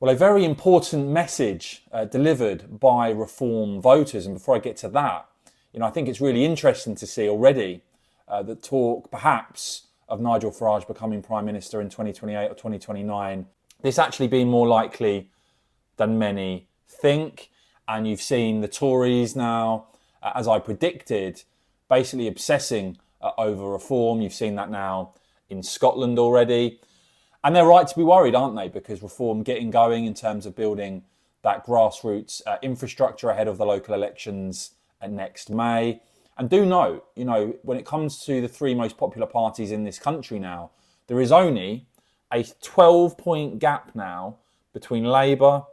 Well, a very important message delivered by Reform voters. And before I get to that, I think it's really interesting to see already the talk perhaps of Nigel Farage becoming Prime Minister in 2028 or 2029. This actually being more likely than many think. And you've seen the Tories now, as I predicted, basically obsessing over reform. You've seen that now in Scotland already. And they're right to be worried, aren't they? Because reform getting going in terms of building that grassroots infrastructure ahead of the local elections next May. And do note, when it comes to the three most popular parties in this country now, there is only a 12-point gap now between Labour,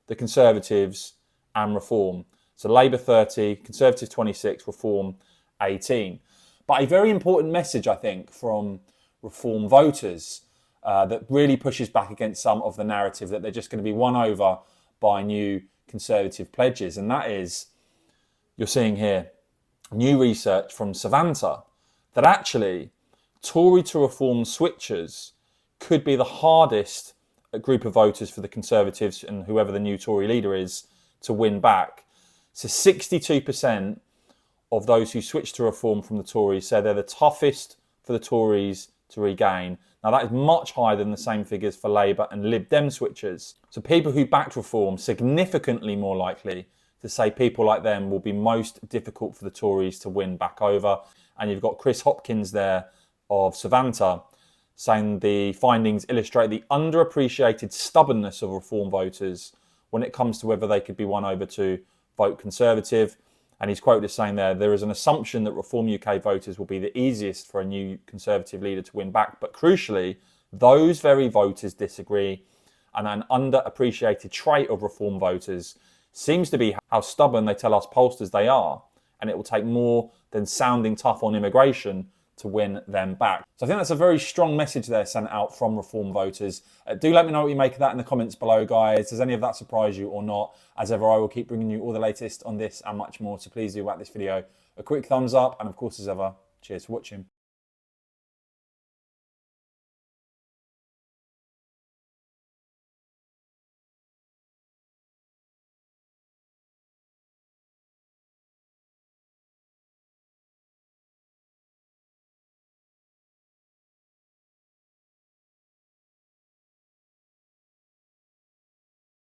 the Conservatives and Reform. So Labour 30, Conservatives 26, Reform 18. But a very important message, I think, from Reform voters that really pushes back against some of the narrative that they're just going to be won over by new Conservative pledges. And that is, you're seeing here, new research from Savanta that actually Tory to Reform switchers could be the hardest group of voters for the Conservatives and whoever the new Tory leader is to win back. So 62% of those who switch to Reform from the Tories say they're the toughest for the Tories to regain. Now that is much higher than the same figures for Labour and Lib Dem switchers. So people who backed Reform significantly more likely to say people like them will be most difficult for the Tories to win back over. And you've got Chris Hopkins there of Savanta saying the findings illustrate the underappreciated stubbornness of Reform voters when it comes to whether they could be won over to vote Conservative. And he's quoted as saying there is an assumption that Reform UK voters will be the easiest for a new Conservative leader to win back. But crucially, those very voters disagree. And an underappreciated trait of Reform voters seems to be how stubborn they tell us pollsters they are. And it will take more than sounding tough on immigration to win them back. So I think that's a very strong message there sent out from Reform voters. Do let me know what you make of that in the comments below, guys. Does any of that surprise you or not? As ever, I will keep bringing you all the latest on this and much more. So please do whack this video a quick thumbs up. And of course, as ever, cheers for watching.